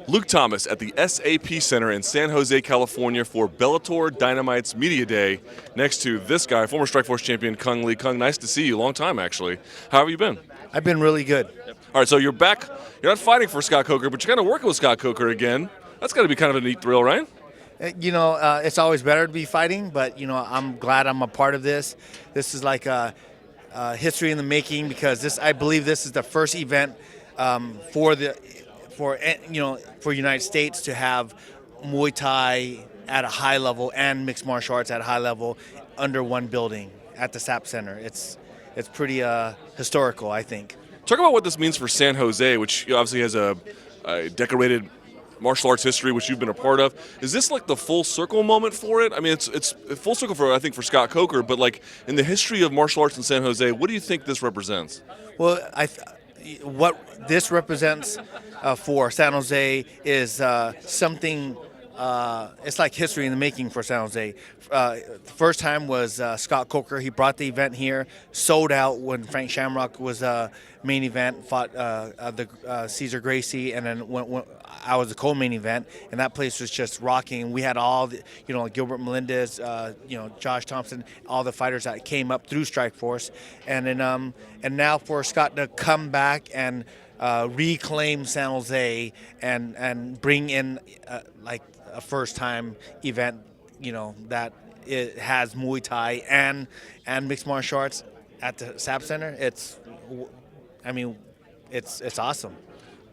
Luke Thomas at the SAP Center in San Jose, California for Bellator Dynamite's Media Day next to this guy, former Strikeforce champion Cung Lee. Cung, nice to see you. Long time, actually. How have you been? I've been really good. All right, so you're back. You're not fighting for Scott Coker, but you're kind of working with Scott Coker again. That's got to be kind of a neat thrill, right? It's always better to be fighting, but I'm glad I'm a part of this. This is like a history in the making because I believe this is the first event for United States to have Muay Thai at a high level and mixed martial arts at a high level under one building at the SAP Center. It's pretty historical, I think. Talk about what this means for San Jose, which obviously has a decorated martial arts history, which you've been a part of. Is this like the full circle moment for it? I mean, it's full circle for, I think, for Scott Coker, but like in the history of martial arts in San Jose, what do you think this represents? Well, what this represents for San Jose is something. It's like history in the making for San Jose. The first time was Scott Coker. He brought the event here, sold out when Frank Shamrock was main event, fought the Cesar Gracie, and then when I was the co-main event, and that place was just rocking. We had all the, Gilbert Melendez, Josh Thompson, all the fighters that came up through Strikeforce, and then and now for Scott to come back and reclaim San Jose and bring in like a first-time event, that it has Muay Thai and mixed martial arts at the SAP Center. It's awesome.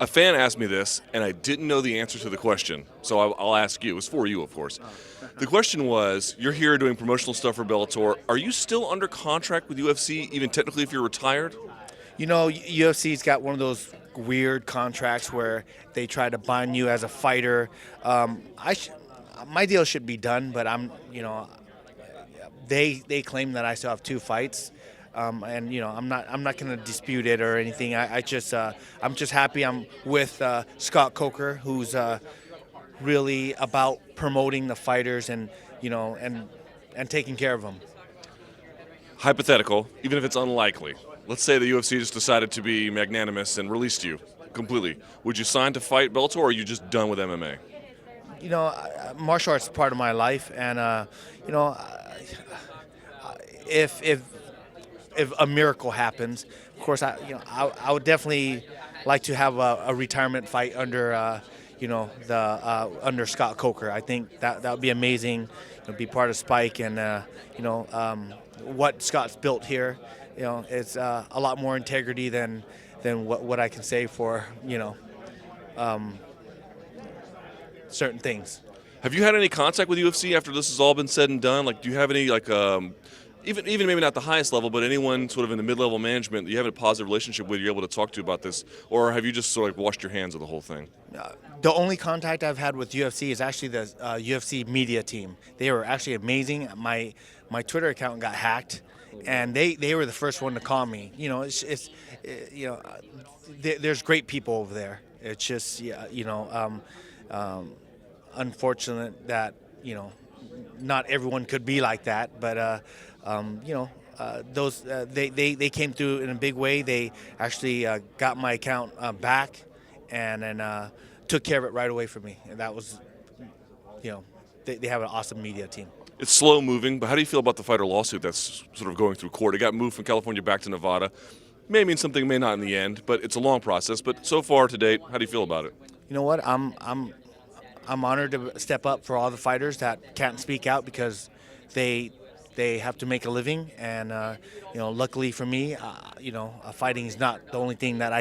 A fan asked me this, and I didn't know the answer to the question, so I'll ask you. It was for you, of course. The question was, you're here doing promotional stuff for Bellator. Are you still under contract with UFC, even technically if you're retired? UFC's got one of those weird contracts where they try to bind you as a fighter. My deal should be done, but they claim that I still have 2 fights. And I'm not going to dispute it or anything. I'm just happy I'm with Scott Coker, who's really about promoting the fighters and taking care of them. Hypothetical, even if it's unlikely. Let's say the UFC just decided to be magnanimous and released you completely. Would you sign to fight Bellator, or are you just done with MMA? Martial arts is part of my life, and if a miracle happens, of course, I would definitely like to have a retirement fight under under Scott Coker. I think that would be amazing. Be part of Spike and what Scott's built here. It's a lot more integrity than what I can say for certain things. Have you had any contact with UFC after this has all been said and done? Like, do you have any even maybe not the highest level, but anyone sort of in the mid-level management that you have a positive relationship with, you're able to talk to about this, or have you just sort of washed your hands of the whole thing? The only contact I've had with UFC is actually the UFC media team. They were actually amazing. My Twitter account got hacked, and they were the first one to call me. There's great people over there. It's just unfortunate that not everyone could be like that, but they came through in a big way. They actually got my account back and then took care of it right away for me. And that was, they have an awesome media team. It's slow moving, but how do you feel about the fighter lawsuit that's sort of going through court? It got moved from California back to Nevada. May mean something, may not in the end, but it's a long process. But so far to date, how do you feel about it? You know what? I'm honored to step up for all the fighters that can't speak out because they have to make a living, and luckily for me, fighting is not the only thing that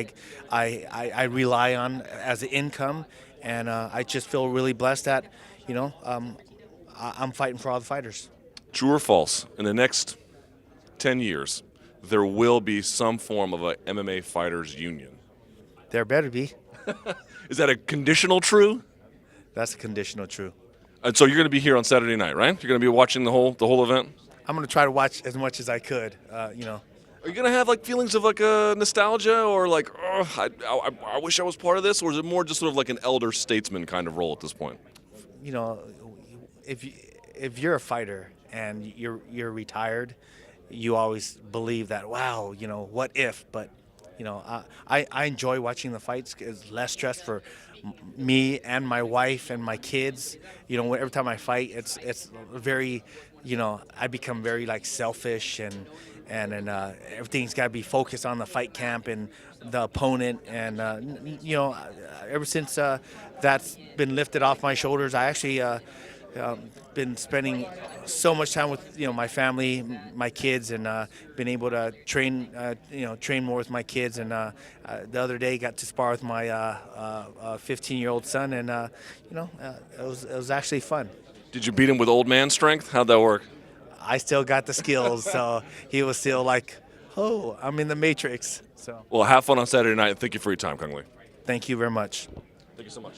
I rely on as an income, and I just feel really blessed that I'm fighting for all the fighters. True or false? In the next 10 years, there will be some form of a MMA fighters union. There better be. Is that a conditional true? That's a conditional true. And so you're going to be here on Saturday night, right? You're going to be watching the whole event? I'm going to try to watch as much as I could, Are you going to have like feelings of like nostalgia or like, oh, I wish I was part of this? Or is it more just sort of like an elder statesman kind of role at this point? If you're a fighter and you're retired, you always believe that, wow, what if? But I enjoy watching the fights. It's less stress for me and my wife and my kids. You know, every time I fight, it's very, you know, I become very like selfish and everything's got to be focused on the fight camp and the opponent. And you know, ever since that's been lifted off my shoulders, I actually been spending so much time with my family, my kids, and been able to train more with my kids. And the other day got to spar with my 15-year-old son, and it was actually fun. Did you beat him with old man strength? How'd that work? I still got the skills, so he was still like, "Oh, I'm in the Matrix." So Well, have fun on Saturday night, and thank you for your time, Kung Lee. thank you very much. Thank you so much.